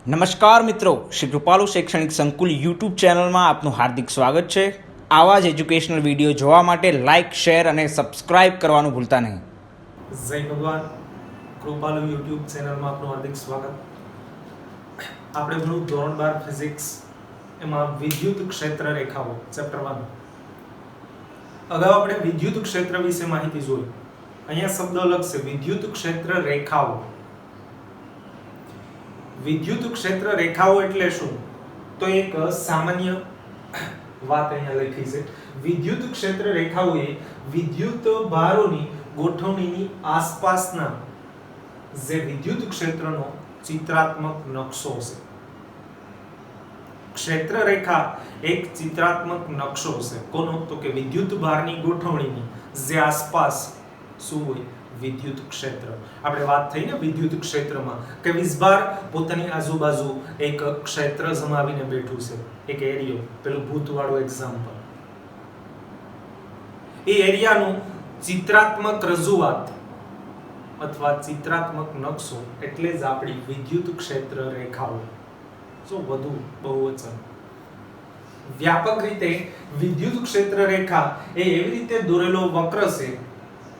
નમસ્કાર મિત્રો, શ્રી કૃપાલુ શૈક્ષણિક સંકુલ યુટ્યુબ ચેનલમાં આપનું હાર્દિક સ્વાગત છે। આવા જ એજ્યુકેશનલ વિડીયો જોવા માટે લાઇક, શેર અને સબસ્ક્રાઇબ કરવાનું ભૂલતા નહીં। જય ભગવાન, કૃપાલુ યુટ્યુબ ચેનલમાં આપનું હાર્દિક સ્વાગત। આપણે ભણવું ધોરણ 12 ફિઝિક્સ, એમાં વિદ્યુત ક્ષેત્ર રેખાઓ ચેપ્ટર 1। અગાઉ આપણે વિદ્યુત ક્ષેત્ર વિશે માહિતી જોઈ। અહીંયા શબ્દ અલગ છે, વિદ્યુત ક્ષેત્ર રેખાઓ। વિદ્યુત ક્ષેત્ર રેખાઓ એટલે શું? તો એક સામાન્ય વાત અહીંયા લખી છે। વિદ્યુત ક્ષેત્ર રેખાઓ એ વિદ્યુત ભારોની ગોઠવણીની આસપાસના જે વિદ્યુત ક્ષેત્રનો ચિત્રાત્મક નકશો છે। ક્ષેત્ર રેખા એક ચિત્રાત્મક નકશો છે કોનો? તો કે વિદ્યુત ભારની ગોઠવણીની જે આસપાસ શું હોય? વિદ્યુત ક્ષેત્ર। આપણે વાત થઈ ને વિદ્યુત ક્ષેત્રમાં કે વીજભાર પોતાની આજુબાજુ એક ક્ષેત્ર જમાવીને બેઠું છે, એક એરિયો, પેલું ભૂતવાળું એક્ઝામ્પલ। એ એરિયાનું ચિત્રાત્મક રજૂઆત અથવા ચિત્રાત્મક નકશો એટલે જ આપણી વિદ્યુત ક્ષેત્ર રેખાઓ। જો વધુ બહુવચન વ્યાપક રીતે વિદ્યુત ક્ષેત્ર રેખા એ એવી રીતે દોરેલો વક્ર છે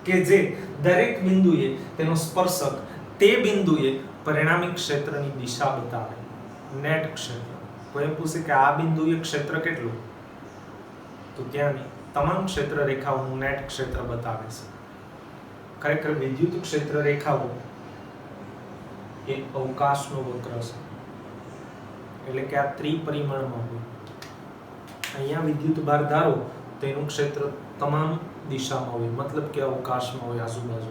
કે જે દરેક બિંદુએ તેનો સ્પર્શક તે બિંદુએ પરિણામી ક્ષેત્રની દિશા બતાવે। નેટ ક્ષેત્ર, કોઈ પૂછે કે આ બિંદુએ ક્ષેત્ર કેટલું, તો ત્યાંની તમામ ક્ષેત્ર રેખાઓનું નેટ ક્ષેત્ર બતાવે છે। ખરેખર વિદ્યુત ક્ષેત્ર રેખાઓ એ અવકાશનો વક્ર છે, એટલે કે આ ત્રિપરિમાણમાં હોય। અહીંયા વિદ્યુત ભાર ધારો તો એનું ક્ષેત્ર તમામ દિશામાં હોય, મતલબ કે અવકાશમાં હોય, આજુબાજુ,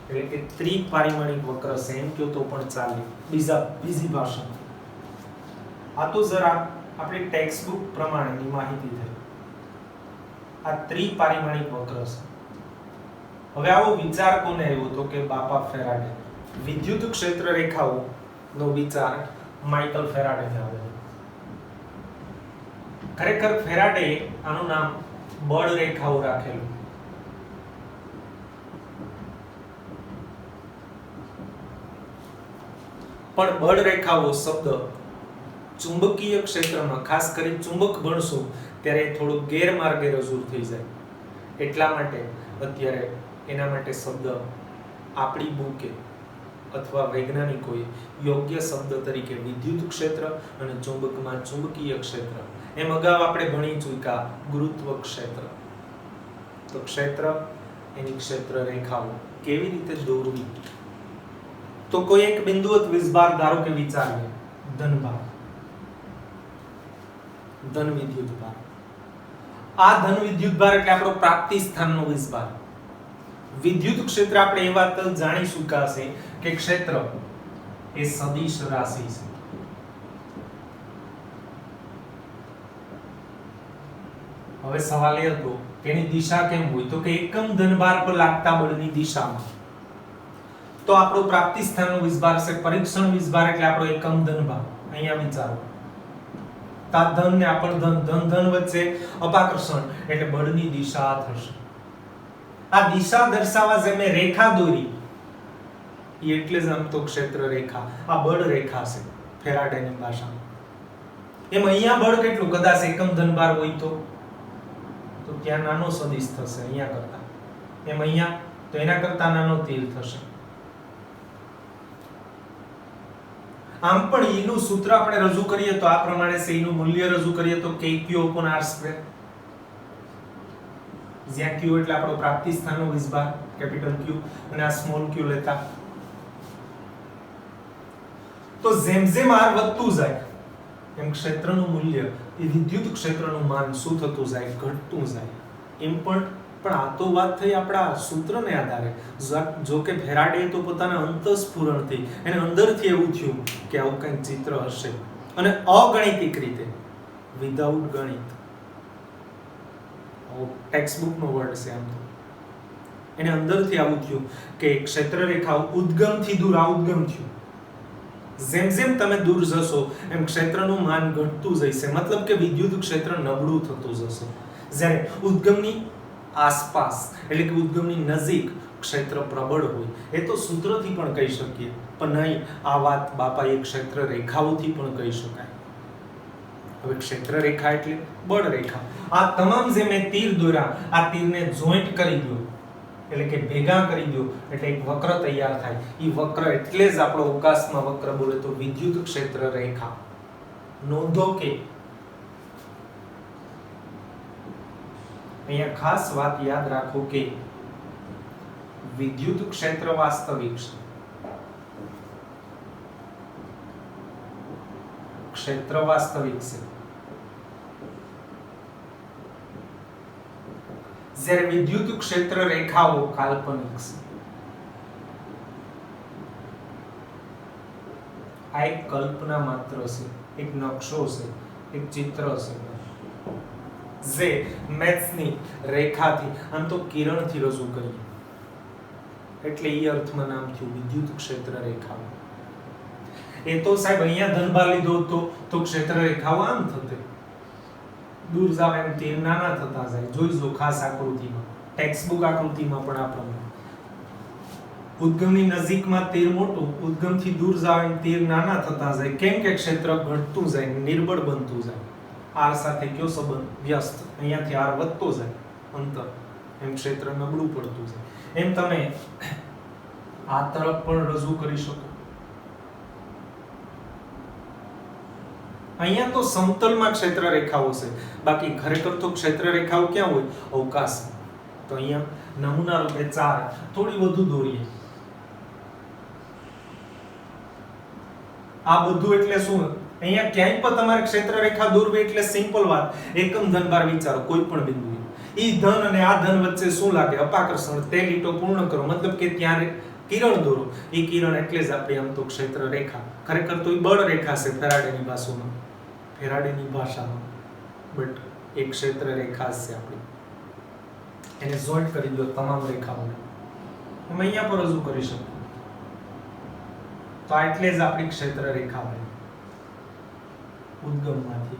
એટલે કે ત્રિપરિમાણિક વક્ર છે એમ કહો તો પણ ચાલે। બીજી ભાષામાં આ તો જરા આપણી ટેક્સ્ટ બુક પ્રમાણેની માહિતી થઈ। આ ત્રિપરિમાણિક વક્ર છે। હવે આવો વિચાર કોને આવ્યો? તો કે બાપા ફેરાડે। વિદ્યુત ક્ષેત્ર રેખાઓ નો વિચાર માઇકલ ફેરાડે આવ્યો। ખરેખર ફેરાડે આનું નામ બળ રેખાઓ રાખેલું। પણ બળ રેખાઓ શબ્દ ચુંબકીય ક્ષેત્રમાં, ખાસ કરી ચુંબક ભણશું ત્યારે થોડું ગેરમાર્ગે રજૂ થઈ જાય, એટલા માટે અત્યારે એના માટે શબ્દ આપણી બુકે અથવા વૈજ્ઞાનિકોએ યોગ્ય શબ્દ તરીકે વિદ્યુત ક્ષેત્ર અને ચુંબકમાં ચુંબકીય ક્ષેત્ર, એમ અગાઉ આપણે ભણી ચૂક્યા ગુરુત્વ ક્ષેત્ર। તો ક્ષેત્ર એની ક્ષેત્ર રેખાઓ કેવી રીતે દોરવી? તો કોઈ એક બિંદુવત વીજભાર ધારો કે વિચારીએ, ધનભાર, ધન વિદ્યુત ભાર। આ ધન વિદ્યુત ભાર એટલે આપણો પ્રાપ્તિ સ્થાનનો વીજભાર। વિદ્યુત ક્ષેત્ર આપણે એ વાત જાણી ચૂક્યા છે કે ક્ષેત્ર એ સદિશ રાશિ છે। હવે સવાલ એ હતો કે એની દિશા કેમ હોય? તો કે એકમ ધનભાર પર લાગતા બળની દિશામાં। તો આપણો પ્રાપ્તિ સ્થાનનો વીજભાર છે, પરીક્ષણ વીજભાર એટલે આપણો એકમ ધનભાર। અહીંયા વિચારો, તા ધન ને આપણ ધન વચ્ચે અપાકર્ષણ એટલે બળની દિશા થશે। આ દિશા દર્શાવવા જે મેં રેખા દોરી એ એટલે જ આમ તો ક્ષેત્ર રેખા, આ બળ રેખા છે ફેરાડેની ભાષામાં। એમ અહીંયા બળ કેટલું? કદાચ એકમ ધનભાર હોય તો ત્યાં નાનો સદિશ થશે અહીંયા કરતા, એમ અહીંયા તો એના કરતા નાનો તીર થશે। આમ પણ E નું સૂત્ર આપણે રજૂ કરીએ તો આ પ્રમાણે છે, E નું મૂલ્ય રજૂ કરીએ તો kq/r², જ્યાં q એટલે આપણો પ્રાપ્તિ સ્થાનનો વીજભાર કેપિટલ Q અને આ સ્મોલ q લેતા। તો જેમ જેમ r વધતું જાય એમ ક્ષેત્રનું મૂલ્ય, એ વિદ્યુત ક્ષેત્રનું માન શું થતું જાય? ઘટતું જાય। એમ પણ આ તો વાત થઈ આપણા સૂત્રને આધારે। જો કે ફેરાડે તો પોતાના અંતઃસ્ફુરણથી એને અંદરથી એવું થયું કે આવું કંઈક ચિત્ર હશે, અને અગણિતિક રીતે, વિધાઉટ ગણિત, ટેક્સ્ટ બુકનો વર્ડ છે આમ તો, એને અંદરથી આવું થયું કે ક્ષેત્ર રેખા ઉદ્ગમથી દૂર આઉદ્ગમ થયું। જેમ જેમ તમે દૂર જશો એમ ક્ષેત્રનું માન ઘટતું જશે, મતલબ કે વિદ્યુત ક્ષેત્ર નબળું થતું જશે। જ્યારે ઉદ્ગમની આસપાસ એટલે કે ઉદ્ગમની નજીક ક્ષેત્ર પ્રબળ હોય એ તો સૂત્રથી પણ કહી શકીએ, પણ નહીં, આ વાત બાપાએ ક્ષેત્ર રેખાઓથી પણ કહી શકાય. હવે ક્ષેત્ર રેખા એટલે બળ રેખા. આ તમામ જે મેં તીર દોર્યા, આ તીરને જોઈન્ટ કરી દો, એટલે કે ભેગા કરી દો, એટલે એક વક્ર તૈયાર થાય. એ વક્ર એટલે જ આપણો અવકાશમાં વક્ર બોલે તો વિદ્યુત ક્ષેત્ર રેખા. નોંધો કે અહીંયા ખાસ વાત યાદ રાખો કે વિદ્યુત ક્ષેત્ર વાસ્તવિક છે, ક્ષેત્ર વાસ્તવિક છે, જ્યારે વિદ્યુત ક્ષેત્ર રેખાઓ કાલ્પનિક છે. આ એક કલ્પના માત્ર છે, એક નકશો છે, એક ચિત્ર છે, જે મેથ્સની રેખાથી, આમ તો કિરણથી રજૂ કરીએ, એટલે એ અર્થમાં નામ થયું વિદ્યુત ક્ષેત્ર રેખાઓ. એ તો સાહેબ અહીંયા ધનભાર લીધો તો ક્ષેત્ર રેખાઓ આમ થતે, દૂર જાવ એમ તીર નાના થતા જાય. જોઈજો ખાસ આકૃતિમાં, ટેક્સ્ટબુક આકૃતિમાં પણ આ પ્રમાણે ઉદ્ગમની નજીકમાં તીર મોટું, ઉદ્ગમથી દૂર જાવ એમ તીર નાના થતા જાય. કેમ કે ક્ષેત્ર ઘટતું જાય, નિર્બળ બનતું જાય. આર સાથે કયો સંબંધ? વ્યસ્ત. અહીંયાથી આર વધતો જાય અંતર, એમ ક્ષેત્ર નબળું પડતું જાય. એમ તમે આ તરફ પણ રજૂ કરી શકો. અહીંયા તો સમતલમાં ક્ષેત્ર રેખાઓ છે, બાકી ખરેખર તો ક્ષેત્ર રેખાઓ ક્યાં હોય? અવકાશમાં. તો અહીંયા નમૂના રૂપે 4 થોડી વધુ દોરીએ. આ બધું એટલે શું? અહીંયા ક્યાંય પણ તમારે ક્ષેત્ર રેખા દોરવી એટલે સિમ્પલ વાત, એકમ ધનભાર વિચારો કોઈ પણ બિંદુએ. ઈ ધન અને આ ધન વચ્ચે શું લાગે? અપાકર્ષણ. તે લીટો પૂર્ણ કરો, મતલબ કે ત્યાં કિરણ દોરો. એ કિરણ એટલે જ આપણે આમ તો ક્ષેત્ર રેખા, ખરેખર તો એ બળ રેખા છે ફેરાડેની ભાષામાં, ફેરાડેની ભાષામાં, બટ એક ક્ષેત્ર રેખા છે આપણી. એને જોઈન્ટ કરી દો તમામ રેખાઓને. અમે અહીંયા પર રજૂ કરી શકું. તો એટલે જ આપણી ક્ષેત્ર રેખા હોય ઉદ્ગમમાંથી.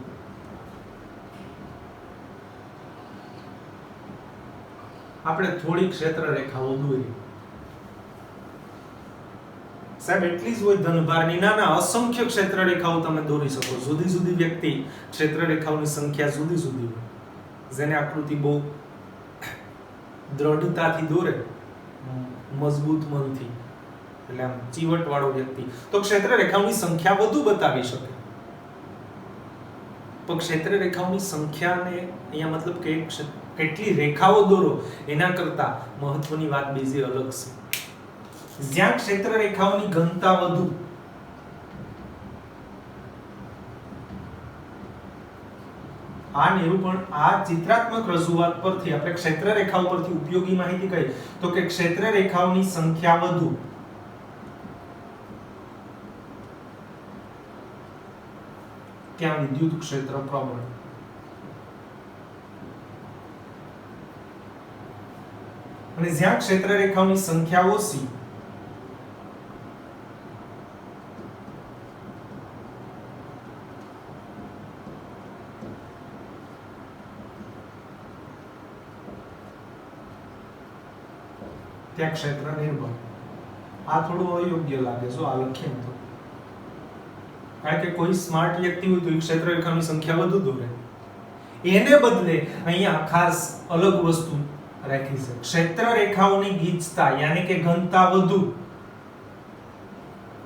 આપણે થોડી ક્ષેત્ર રેખાઓ દોરી. સાહેબ એટલી જ હોય ધનભારની? ના, અસંખ્ય ક્ષેત્ર રેખાઓ તમે દોરી શકો. જુદી જુદી વ્યક્તિ ક્ષેત્ર રેખાઓની સંખ્યા જુદી જુદી હોય. જેને આકૃતિ બહુ દ્રઢતાથી દોરે, મજબૂત મનથી, એટલે આમ ચીવટ વાળો વ્યક્તિ, તો ક્ષેત્ર રેખાઓની સંખ્યા વધુ બતાવી શકે. તો ક્ષેત્ર રેખાઓની સંખ્યાને અહીંયા મતલબ કે કેટલી રેખાઓ દોરો એના કરતા મહત્વની વાત બીજી અલગ છે. જ્યાં ક્ષેત્ર રેખાઓની ઘનતા વધુ, આ નિરૂપણ, આ ચિત્રાત્મક રજૂઆત પરથી આપણે ક્ષેત્ર રેખાઓ પરથી ઉપયોગી માહિતી કઈ તો કે ક્ષેત્ર રેખાઓની સંખ્યા વધુ, ત્યાં વિદ્યુત ક્ષેત્ર પ્રબળ. અને જ્યાં ક્ષેત્ર રેખાઓની સંખ્યા ઓછી, ત્યાં ક્ષેત્ર નિર્બળ. આ થોડું અયોગ્ય લાગે જો આ લખીએ તો, કારણ કે કોઈ સ્માર્ટ વ્યક્તિ હોય તો એ ક્ષેત્ર રેખાની સંખ્યા વધુ દોરે. એને બદલે અહીંયા ખાસ અલગ વસ્તુ રાખી છે, ક્ષેત્ર રેખાઓની ગીચતા યાની કે ઘનતા વધુ,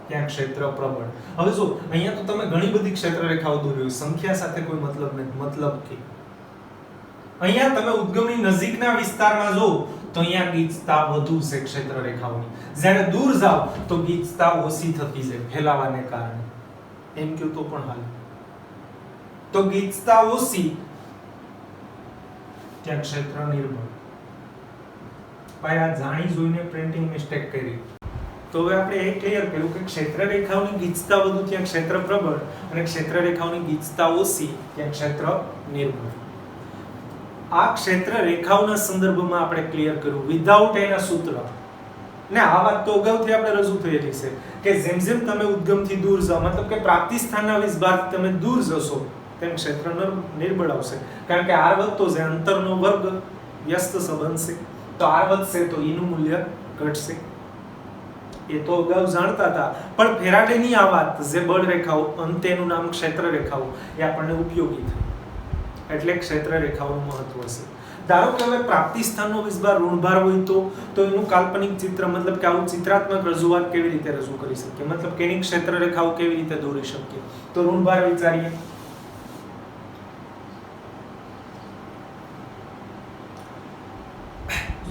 ત્યાં ક્ષેત્ર પ્રબળ. હવે જો અહીંયા તો તમે ઘણી બધી ક્ષેત્ર રેખાઓ દોરી હોય, સંખ્યા સાથે કોઈ મતલબ નથી. મતલબ કે અહીંયા તમે ઉદ્ગમની નજીકના વિસ્તારમાં જો તો અહીંયા ગીચતા વધુ છે ક્ષેત્ર રેખાઓની. જ્યારે દૂર જાવ તો ગીચતા ઓછી થતી છે ફેલાવાને કારણે. એમ કહ્યું તો પણ હાલ. તો ગીચતા ઓછી, ત્યાં ક્ષેત્ર નિર્બળ. ભાઈ આ જાણી જોઈને પ્રિન્ટિંગ મિસ્ટેક કરી. તો હવે આપણે એ ક્લિયર કર્યું કે ક્ષેત્ર રેખાઓની ગીચતા વધુ ત્યાં ક્ષેત્ર પ્રબળ, અને ક્ષેત્ર રેખાઓની ગીચતા ઓછી ત્યાં ક્ષેત્ર નિર્બળ. આ ક્ષેત્ર રેખાઓના સંદર્ભમાં આપણે ક્લિયર કર્યું વિધાઉટ એના સૂત્ર. ને આ વાત તો અગાઉથી આપણે રજૂ થયેલી છે કે જેમ જેમ તમે ઉદ્ગમથી દૂર જાઓ, મતલબ કે પ્રાપ્તિ સ્થાનના વિસ્તારથી તમે દૂર જશો તેમ ક્ષેત્ર નિર્બળ આવશે. કારણ કે આર વધતો છે, અંતરનો વર્ગ વ્યસ્ત સંબંધ છે, તો આર વધશે તો ઈ નું મૂલ્ય ઘટશે. એ તો અગાઉ જાણતા હતા, પણ ફેરાડેની આ વાત જે બળ રેખાઓ અંતે એનું નામ ક્ષેત્ર રેખાઓ એ આપણને ઉપયોગી થઈ. એટલે ક્ષેત્ર રેખાઓનું મહત્વ છે. ધારો કે હવે પ્રાપ્તિ સ્થાનનો વીસભાર ઋણભાર હોય તો એનું કાલ્પનિક ચિત્ર મતલબ કે આવું ચિત્રાત્મક રજૂઆત કેવી રીતે રજૂ કરી શકીએ, મતલબ કે એની ક્ષેત્ર રેખાઓ કેવી રીતે દોરી શકીએ. તો ઋણભાર વિચારીએ.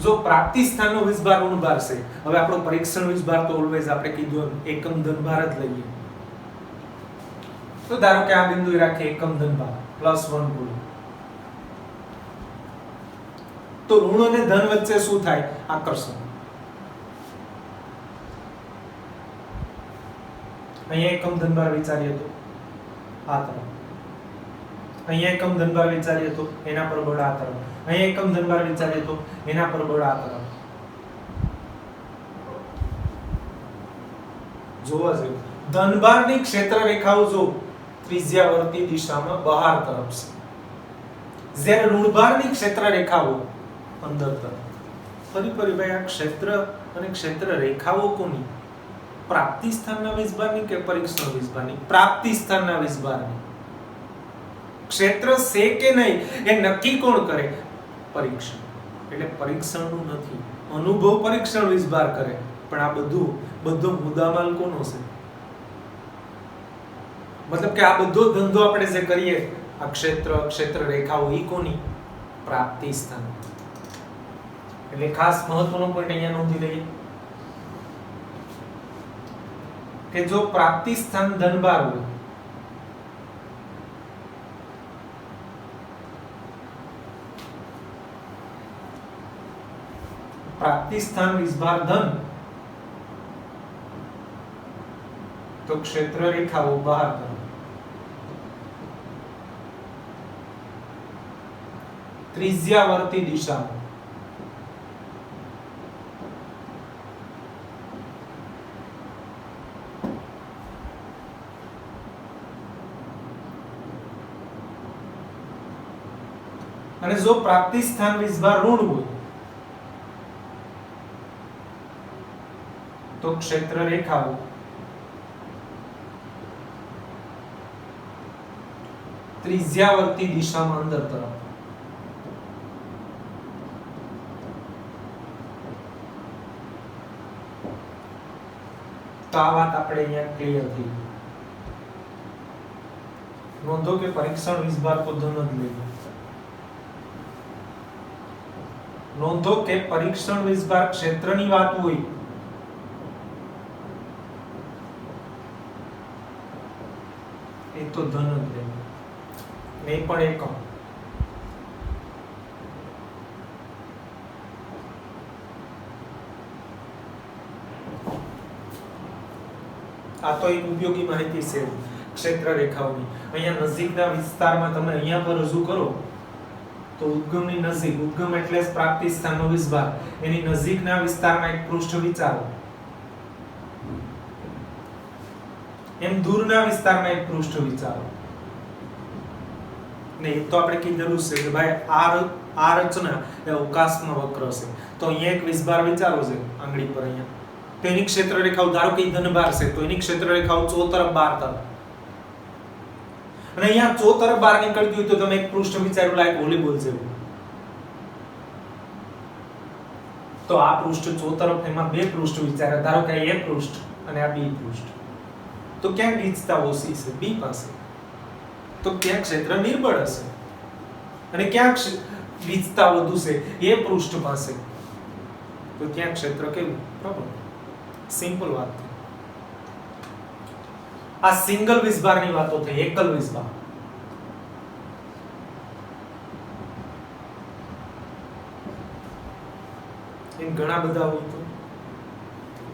જો પ્રાપ્તિ સ્થાનનો વીસભાર ઋણભાર છે, હવે આપણો પરીક્ષણ વીસભાર તો ઓલવેઝ આપણે કીધું એકમ ધનભાર જ લઈએ. તો ધારો કે આ બિંદુએ રાખીએ એકમ ધનભાર +1 બોલો. તો ઋણ અને ધન વચ્ચે શું થાય? આકર્ષણ. અહીંયા એકમ ધનભાર વિચારીએ તો આ તરફ, અહીંયા એકમ ધનભાર વિચારીએ તો એના પર બળ આ તરફ, અહીંયા એકમ ધનભાર વિચારીએ તો એના પર બળ આ તરફ. જોવા જેવું ધનભારની ક્ષેત્ર રેખાઓ જો ત્રિજ્યાવર્તી દિશામાં બહાર તરફ છે, જ્યારે ઋણભારની ક્ષેત્ર રેખાઓ અંદર તરફ. ફરી ભાઈ આ ક્ષેત્ર અને ક્ષેત્ર રેખાઓ કોની? પ્રાપ્તિ સ્થાનના વીસભારની કે પરીક્ષણ વીસભારની? પ્રાપ્તિ સ્થાનના વીસભારની. ક્ષેત્ર છે કે નહીં એ નક્કી કોણ કરે? પરીક્ષણ. એટલે પરીક્ષણનું નથી, અનુભવ પરીક્ષણ વીસભાર કરે, પણ આ બધો મુદ્દામાલ કોનો છે? મતલબ કે આ બધો ધંધો આપણે જે કરીએ આ ક્ષેત્ર રેખાઓ ઈ કોની? પ્રાપ્તિ સ્થાન. એટલે ખાસ મહત્વનો પોઈન્ટ અહીંયા નોંધી લઈએ કે જો પ્રાપ્તિ સ્થાન ધનભાર હોય પ્રાપ્તિ સ્થાન વીસભાર ધન, તો ક્ષેત્ર રેખાઓ બહાર તરફ ત્રિજ્યાવર્તી દિશામાં. અને જો પ્રાપ્તિ સ્થાન વીસભાર ઋણ હોય તો ક્ષેત્ર રેખાઓ ત્રિજ્યાવર્તી દિશામાં અંદર તરફ. તો આ વાત આપણે અહીંયા ક્લિયર થઈ. નોંધો કે પરીક્ષણ વીસભાર તો ધન જ લઈએ. નોંધો કે પરીક્ષણ વીસભાર ક્ષેત્રની વાત હોય એ તો ધન જ લે, નહીં પણ એકમ. આ તો એક ઉપયોગી માહિતી છે ક્ષેત્ર રેખાઓની. અહીંયા નજીકના વિસ્તારમાં તમે અહીંયા પર રજૂ કરો તો ઉદ્ગમની નજીક, ઉદ્ગમ એટલે પ્રાપ્તિ સ્થાનનો વીસભાર, એની નજીકના વિસ્તારમાં એક પૃષ્ઠ વિચારો, એમ દૂરના વિસ્તારમાં એક પૃષ્ઠ વિચારો. ને એ તો આપણે કીધેલું છે કે ભાઈ આ રચના એ અવકાશમાં વક્ર છે, તો અહીંયા એક વીસભાર વિચારો છે આંગળી પર અહીંયા, તો એની ક્ષેત્ર રેખાઓ ધારો કે ધનભાર છે તો એની ક્ષેત્ર રેખાઓ ચોતરફ 12 તરફ, અને અહીંયા ચોતરફ 12 નીકળતી હોય તો તમે એક પૃષ્ઠ વિચાર્યું લાઈક વોલીબોલ જેવું, તો આ પૃષ્ઠ ચોતરફ એમાં બે પૃષ્ઠ વિચાર્યા, ધારો કે આ એ પૃષ્ઠ અને આ બી પૃષ્ઠ, તો ક્યાં ગીચતા ઓછી છે? બી પાસે. તો ક્યાં ક્ષેત્ર નિર્બળ હશે અને ક્યાં ગીચતા વધુ છે? એ પૃષ્ઠ પાસે, તો ત્યાં ક્ષેત્ર કેવું? પ્રબળ. સિમ્પલ વાત. આ સિંગલ વીસભારની વાતો થઈ, એકલ વીસભાર. એમ ઘણા બધા હોય તો,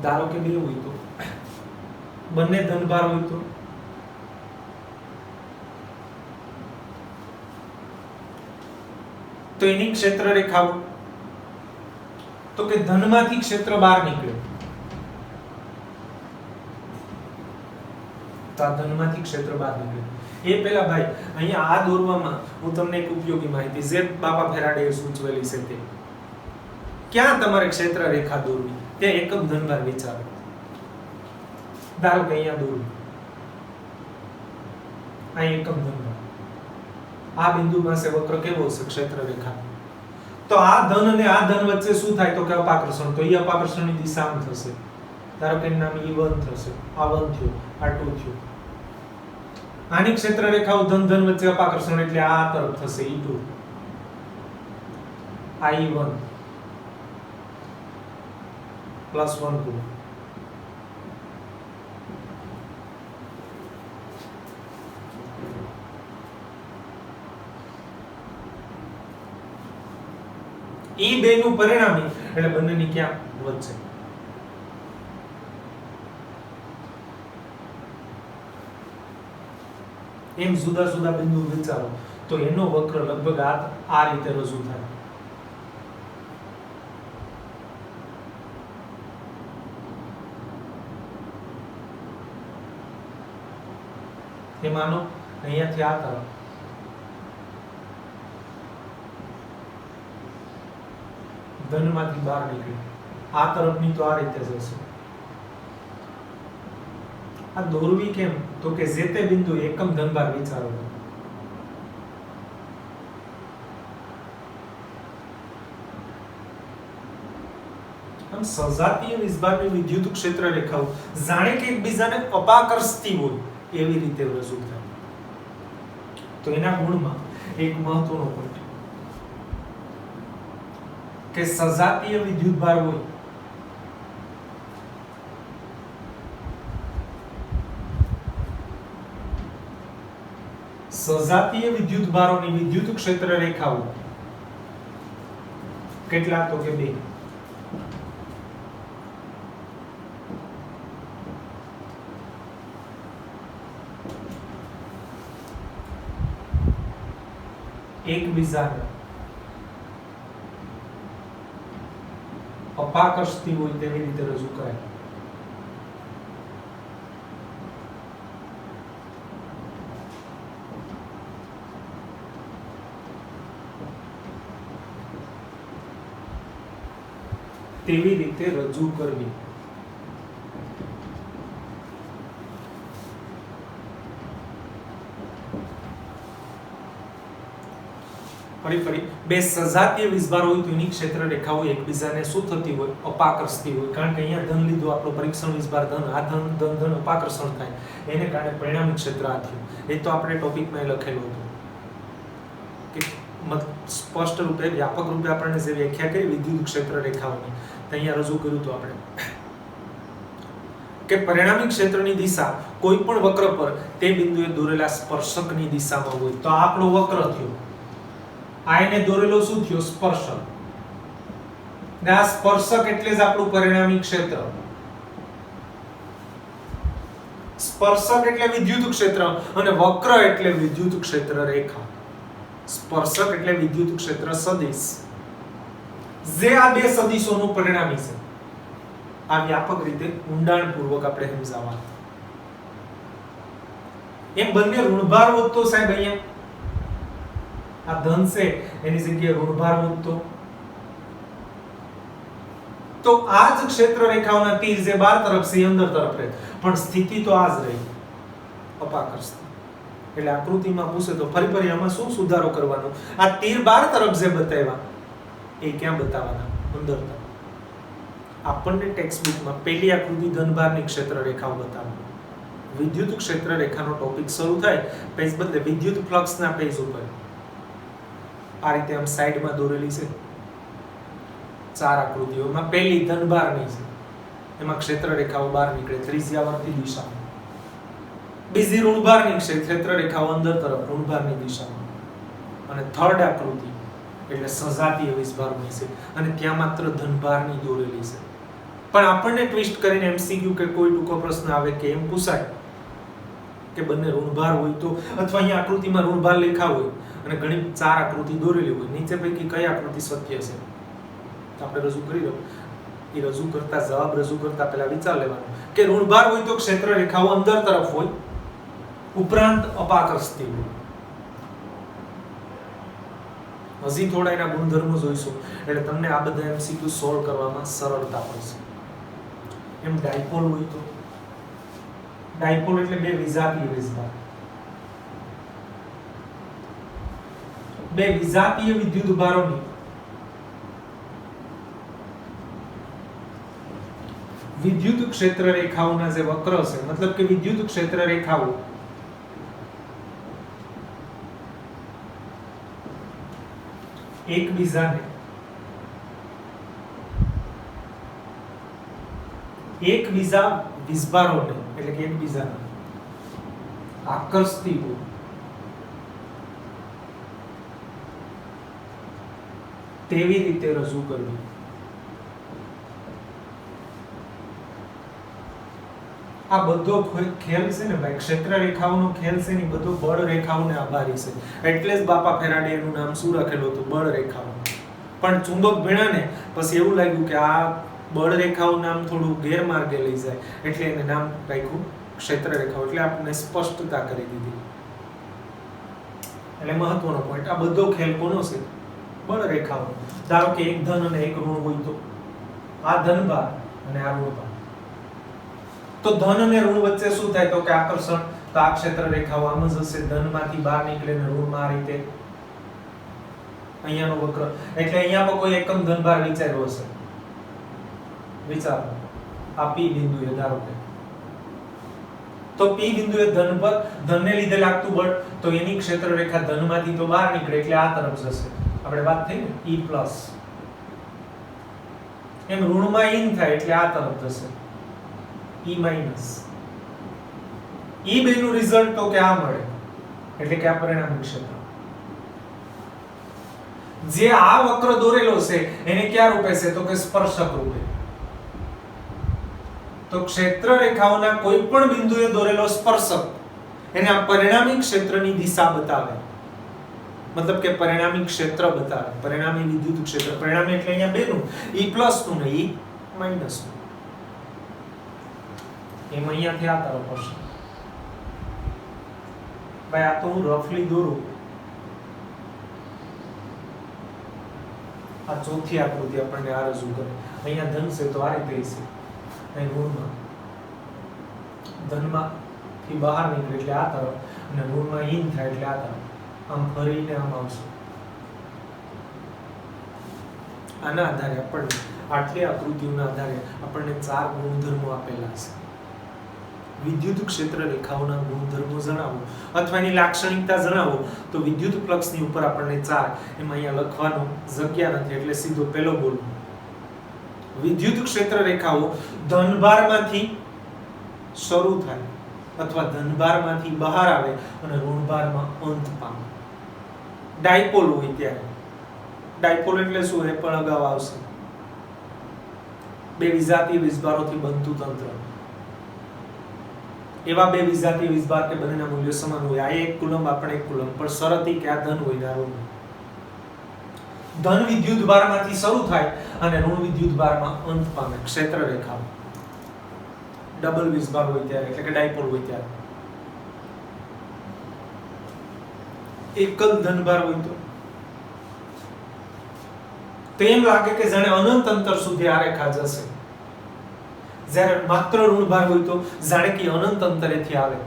ધારો કે બે હોય તો, બંને ધનભાર હોય તો એની ક્ષેત્ર રેખાઓ, તો કે ધનમાંથી ક્ષેત્ર બહાર નીકળે, તો આ ધનમાંથી ક્ષેત્ર બહાર નીકળે. એ પહેલા ભાઈ અહીંયા આ દોરવામાં હું તમને એક ઉપયોગી માહિતી જે બાપા ફેરાડેએ સૂચવેલી છે તે, ક્યાં તમારે ક્ષેત્ર રેખા દોરવી? ત્યાં એકમ ધનભાર વિચારો. ધારો કે અહીંયા દોરું, અહીં એકમ ધનભાર, આ બિંદુ પાસે વક્ર કેવો છે? ક્ષેત્ર રેખા. તો આ ધન અને આ ધન વચ્ચે શું થાય? તો કે અપાકર્ષણ. તો એ અપાકર્ષણની દિશા આમ થશે. ધારો કે નામ E1 થશે, આ 1 થયું, આ 2 થયું. આની ક્ષેત્ર રેખાઓ ધન ધન વચ્ચે અપાકર્ષણ એટલે આ તરફ થશે E2, આ E1 પ્લસ 1 2. E2 નું પરિણામી એટલે બંનેની ક્યાં વચ્ચે. એમ જુદા જુદા બિંદુ વિચારો તો એનો વક્ર લગભગ આ રીતે રજૂ થાય. એ માનો અહીંયાથી આ તરફ ધનમાંથી બહાર નીકળી આ તરફની તો આ રીતે જશે. આ દોરવી કેમ? તો કે જે તે બિંદુ એકમ ધનભાર વિચારો. આમ સજાતીય વિસ્ભારની વિદ્યુત ક્ષેત્ર રેખાઓ જાણે કે એકબીજાને અપાકર્ષતી હોય એવી રીતે રજૂ થાય. તો એના ગુણમાં એક મહત્વનો પોઈન્ટ કે સજાતીય વિદ્યુતભાર હોય સજાતીય વિદ્યુતભારોની વિદ્યુત ક્ષેત્ર રેખાઓ કેટલા? તો કે 2. એકબીજાને અપાકર્ષતી હોય તેવી રીતે રજૂ કરાય. તેવી રીતે રજૂ કરવી. ફરી બે સજાતીય વિસ્ભાર હોય તો એની ક્ષેત્ર રેખાઓ એકબીજાને શું થતી હોય? અપાકર્ષતી હોય. કારણ કે અહીંયા ધન લીધું આપણો પરીક્ષણ વિસ્ભાર ધન, આ ધન ધન ધન અપાકર્ષણ થાય એને કારણે પરિણામી ક્ષેત્ર આ થયું. એ તો આપણે ટોપિકમાં લખેલું હતું કે સ્પષ્ટ રૂપે વ્યાપક રૂપે આપણને જે વ્યાખ્યા કરી વિદ્યુત ક્ષેત્ર રેખાઓની તો અહીંયા રજૂ કર્યું હતું આપણે કે પરિણામી ક્ષેત્રની દિશા કોઈ પણ વક્ર પર તે બિંદુએ દોરેલા સ્પર્શકની દિશામાં હોય. તો આપણો વક્ર થયો, આ એને દોરેલો શું થયો? સ્પર્શક. ને આ સ્પર્શક એટલે જ આપણું પરિણામી ક્ષેત્ર. સ્પર્શક એટલે વિદ્યુત ક્ષેત્ર અને વક્ર એટલે વિદ્યુત ક્ષેત્ર રેખા. સ્પર્શક એટલે વિદ્યુત ક્ષેત્ર સદિશ, જે આ બે સદિશોનું પરિણામી છે. આ વ્યાપક રીતે ઊંડાણપૂર્વક આપણે સમજાવવા. એમ બંને ઋણભાર હોત તો સાહેબ અહીંયા આ ધન છે એની જગ્યાએ ઋણભાર હોત તો આ જ ક્ષેત્ર રેખાઓના તીર જે બહાર તરફ છે અંદર તરફ રહે, પણ સ્થિતિ તો આ જ રહી અપાકર્ષતી. એટલે આકૃતિમાં પૂછે તો ફરી આમાં શું સુધારો કરવાનો? આ તીર બહાર તરફ જે બતાવ્યા એ ક્યાં બતાવવાના? અંદર તરફ. આપણને ટેક્સ્ટ બુકમાં પહેલી આકૃતિ ધનભારની ક્ષેત્ર રેખાઓ બતાવે. વિદ્યુત ક્ષેત્ર રેખાનો ટોપિક શરૂ થાય પેજ બદલે વિદ્યુત ફ્લક્સના પેજ ઉપર આ રીતે આમ સાઈડમાં દોરેલી છે 4 આકૃતિઓમાં પહેલી ધનભારની છે, એમાં ક્ષેત્ર રેખાઓ બહાર નીકળે ત્રિજ્યાવર્તી દિશામાં. બીજી ઋણભારની ક્ષેત્ર રેખાઓ અંદર તરફ ઋણભારની દિશામાં. અને થર્ડ આકૃતિ એટલે સજાતીય વિસ્ભારની છે અને ત્યાં માત્ર ધનભારની દોરેલી છે. પણ આપણને ટ્વિસ્ટ કરીને એમસીક્યુ કે કોઈ ટૂંકો પ્રશ્ન આવે કે એમ પૂછાય કે બંને ઋણભાર હોય તો, અથવા અહીંયા આકૃતિમાં ઋણભાર લેખા હોય અને ઘણી 4 આકૃતિ દોરેલી હોય, નીચે પૈકી કઈ આકૃતિ સત્ય છે? તો આપણે રજૂ કરી દો. એ રજૂ કરતા જવાબ રજૂ કરતા પહેલા વિચાર લેવાનો કે ઋણભાર હોય તો ક્ષેત્ર રેખાઓ અંદર તરફ હોય, ઉપરાંત અપાકર્ષતી હોય. હજી થોડા એના ગુણધર્મો જોઈશું એટલે તમને આ બધા એમસીક્યુ સોલ્વ કરવામાં સરળતા પડશે. એમ ડાયપોલ હોય તો ડાયપોલ એટલે બે વિજાતીય વીજભાર. બે વિજાતીય વિદ્યુત ભારોની વિદ્યુત ક્ષેત્ર રેખાઓના જે વક્ર છે, મતલબ કે વિદ્યુત ક્ષેત્ર રેખાઓ એકબીજાને એકબીજા વીજભારોને એટલે કે એકબીજાને આકર્ષતી હોય તેવી રીતે રજૂ કરવી. આ બધો ખેલ છે ને ભાઈ, ક્ષેત્ર રેખાઓનો ખેલ છે ને, બધો બળ રેખાઓને આભારી છે. એટલે જ બાપા ફેરાડે એનું નામ શું રાખેલું હતું? બળ રેખાઓ. પણ ચુંબક ભણ્યા ને પછી એવું લાગ્યું કે આ બળ રેખાઓ નામ થોડું ગેરમાર્ગે લઈ જાય, એટલે એને નામ રાખ્યું ક્ષેત્ર રેખાઓ. એટલે આપણને સ્પષ્ટતા કરી દીધી. એટલે મહત્વનો પોઈન્ટ, આ બધો ખેલ કોનો છે? બળ રેખાઓ. ધારો કે એક ધન અને એક ઋણ હોય તો આ ધન ભાર અને આ ઋણ ભાર, તો ધન અને ઋણ વચ્ચે શું થાય? તો કે આકર્ષણ. તો આ ક્ષેત્ર રેખાઓ આમ જ હશે, ધનમાંથી બહાર નીકળે ને ઋણમાં આ રીતે અહીંયાનો વક્ર. એટલે અહીંયા પર કોઈ એકમ ધનભાર વિચાર્યો હશે, વિચારો આ P બિંદુએ ધારો કે, તો P બિંદુએ ધન પર ધનને લીધે લાગતું બળ, તો એની ક્ષેત્ર રેખા ધનમાંથી તો બહાર નીકળે એટલે આ તરફ જશે. આપણે વાત થઈ ને E+. એમ ઋણમાં ઇન થાય એટલે આ તરફ જશે E-. E બેનું રિઝલ્ટ તો કે આ મળે, એટલે કે આ પરિણામી ક્ષેત્ર. જે આ વક્ર દોરેલો છે એને ક્યાં રૂપે છે? તો કે સ્પર્શક રૂપે. તો ક્ષેત્ર રેખાઓના કોઈ પણ બિંદુએ દોરેલો સ્પર્શક એને આ પરિણામી ક્ષેત્રની દિશા બતાવે, મતલબ કે પરિણામી ક્ષેત્ર બતાવે, પરિણામી વિદ્યુત ક્ષેત્ર. પરિણામી એટલે અહીંયા બેનું, E+ નું ને E- નું. એમ અહીંયાથી આ તરફ હશે. ભાઈ આ તો હું રફલી દોરું. આ ચોથી આકૃતિ આપણને આ રજૂ કરે. અહીંયા ધન છે તો આ રીતે છે, અહીં ઋણમાં ધનમાં થી બહાર નીકળે એટલે આ તરફ, અને ઋણમાં ઇન થાય એટલે આ તરફ, આમ ફરીને આમ આવશે. આના આધારે આપણને આટલી આકૃતિઓના આધારે આપણને 4 ગુણધર્મો આપેલા છે. વિદ્યુત ક્ષેત્ર રેખાઓના ગુણધર્મો જણાવો અથવા એની લાક્ષણિકતા જણાવો, તો વિદ્યુત ફ્લક્સની ઉપર આપણને 4, એમાં અહીંયા લખવાનો જગ્યા નથી એટલે સીધો પહેલો બોલું. વિદ્યુત ક્ષેત્ર રેખાઓ ધનભારમાંથી શરૂ થાય અથવા ધનભારમાંથી બહાર આવે અને ઋણભારમાં અંત પામે. ડાયપોલ હોય ત્યારે. ડાયપોલ એટલે શું? એ પણ અગાઉ આવશે. બે વિજાતીય વીજભારોથી બનતું તંત્ર. એવા બે વિજાતીય વીજભાર કે બંનેના મૂલ્યો સમાન હોય. આ 1 કુલમ, આપણે 1 કુલમ, પણ શરત ઈ કે આ ધન હોય ને આ ઋણ. ધન વિદ્યુત ભારમાંથી શરૂ થાય અને ઋણ વિદ્યુત ભારમાં અંત પામે. ક્ષેત્ર રેખાઓ ડબલ વીજભાર હોય ત્યારે, એટલે કે ડાયપોલ હોય ત્યારે. એકલ ધનભાર હોય તો એમ લાગે કે જાણે અનંત અંતર સુધી આ રેખા જશે. જ્યારે માત્ર ઋણભાર હોય તો જાણે કે અનંત અંતરેથી આવે,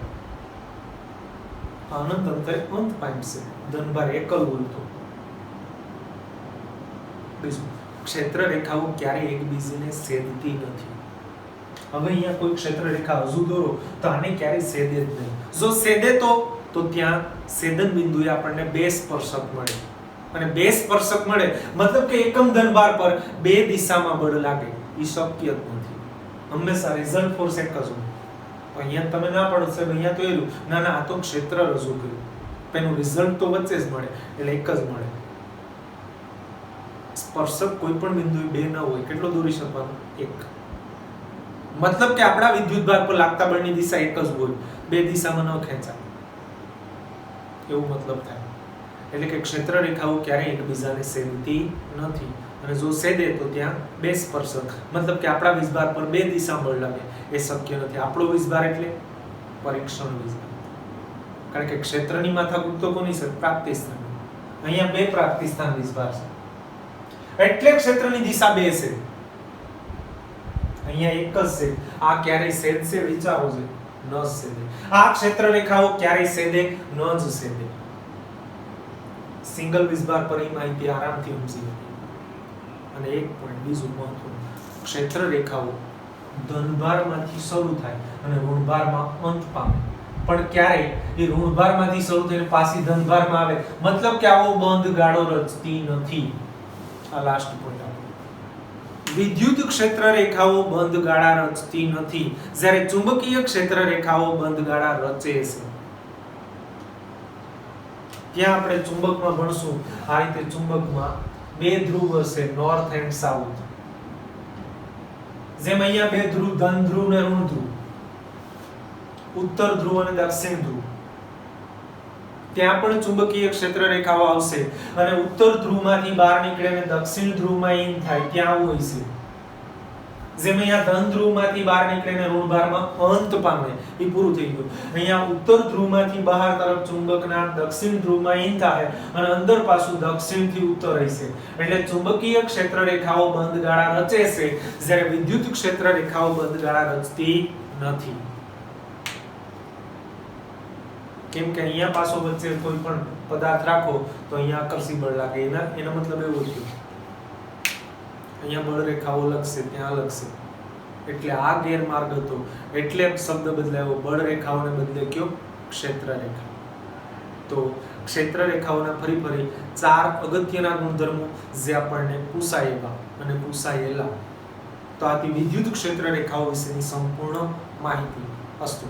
અનંત અંતરે અંત પામશે. ધનભાર એકલ હોય તો. ક્ષેત્ર રેખાઓ ક્યારેય એકબીજાને છેદતી નથી. હવે અહીંયા કોઈ ક્ષેત્ર રેખા હજુ દોરો તો આને ક્યારેય છેદે જ નહીં. જો છેદે તો ત્યાં છેદન બિંદુએ આપણને બે સ્પર્શક મળે, અને બે સ્પર્શક મળે મતલબ કે એકમ ધનભાર પર બે દિશામાં બળ લાગે. એ શક્ય જ નથી. હંમેશા રિઝલ્ટ ફોર્સ એક જ હોય. અહીંયા તમે ના પડો સાહેબ, અહીંયા તો એલું ના ના, આ તો ક્ષેત્ર રજૂ કર્યું, એનું રિઝલ્ટ તો વચ્ચે જ મળે, એટલે એક જ મળે. સ્પર્શક કોઈ પણ બિંદુએ બે ન હોય. કેટલો દોરી શકવાનો? એક. મતલબ કે આપણા વિદ્યુત ભાર પર લાગતા બળની દિશા એક જ હોય, બે દિશામાં ન ખેંચાય, એવું મતલબ થાય. એટલે કે ક્ષેત્ર રેખાઓ ક્યારેય એકબીજાને છેદતી નથી, અને જો છેદે તો ત્યાં બે સ્પર્શક, મતલબ કે આપણા વીજભાર પર બે દિશા બળ લાગે, એ શક્ય નથી. આપણો વીજભાર એટલે પરીક્ષણ વીજભાર, કારણ કે ક્ષેત્રની માથાકૂટ તો કોની છે? પ્રાપ્તિ સ્થાન. અહીંયા બે પ્રાપ્તિ સ્થાન વીજભાર છે, એટલે ક્ષેત્રની દિશા બે છે. અહીંયા એક જ છે, આ ક્યારેય છેદશે વિચારો છે, ન જ છેદે. આ ક્ષેત્ર રેખાઓ ક્યારેય છેદે ન જ છેદે. સિંગલ વીસબાર પર એ માહિતી આરામથી સમજી હતી. અને એક પોઈન્ટ બીજું મહત્વનું, ક્ષેત્ર રેખાઓ ધનભારમાંથી શરૂ થાય અને ઋણભારમાં અંત પામે, પણ ક્યારેય એ ઋણભારમાંથી શરૂ થઈને પાછી ધનભારમાં આવે, મતલબ કે આવો બંધ ગાળો રચતી નથી. આ લાસ્ટ પોઈન્ટ આપણો. વિદ્યુત ક્ષેત્ર રેખાઓ બંધ ગાળા રચતી નથી, જ્યારે ચુંબકીય ક્ષેત્ર રેખાઓ બંધ ગાળા રચે છે. ત્યાં આપણે ચુંબકમાં ભણશું આ રીતે. ચુંબકમાં બે ધ્રુવ હશે, નોર્થ એન્ડ સાઉથ. જેમ અહીંયા બે ધ્રુવ, ધન ધ્રુવ ને ઋણ ધ્રુવ, ઉત્તર ધ્રુવ અને દક્ષિણ ધ્રુવ. ત્યાં પણ ચુંબકીય ક્ષેત્ર રેખાઓ આવશે અને ઉત્તર ધ્રુવમાંથી બહાર નીકળે અને દક્ષિણ ધ્રુવમાં ઇન થાય, ત્યાં આવું હોય છે. જેમ અહીંયા ધન ધ્રુવમાંથી બહાર નીકળે અને ઋણભારમાં અંત પામે, એ પૂરું થઈ ગયું. અહીંયા ઉત્તર ધ્રુવમાંથી બહાર તરફ ચુંબકના દક્ષિણ ધ્રુવમાં ઇન થાય અને અંદર પાછું દક્ષિણથી ઉત્તર હશે. એટલે ચુંબકીય ક્ષેત્ર રેખાઓ બંધ ગાળા રચે છે, જ્યારે વિદ્યુત ક્ષેત્ર રેખાઓ બંધ ગાળા રચતી નથી. કેમ કે અહીંયા પાછો વચ્ચે કોઈ પણ પદાર્થ રાખો તો અહીંયા આકર્ષી બળ લાગે. એનો મતલબ એવો થયો, અહીંયા બળ રેખાઓ લગશે, ત્યાં લગશે, એટલે આ ગેરમાર્ગ હતો, એટલે શબ્દ બદલાયો. બળ રેખાઓને બદલે કયો? ક્ષેત્ર રેખા. તો ક્ષેત્ર રેખાઓના ફરી 4 અગત્યના ગુણધર્મો જે આપણને પૂછાયેલા અને પૂછાયેલા. તો આથી વિદ્યુત ક્ષેત્ર રેખાઓ વિશેની સંપૂર્ણ માહિતી. અસ્તુ.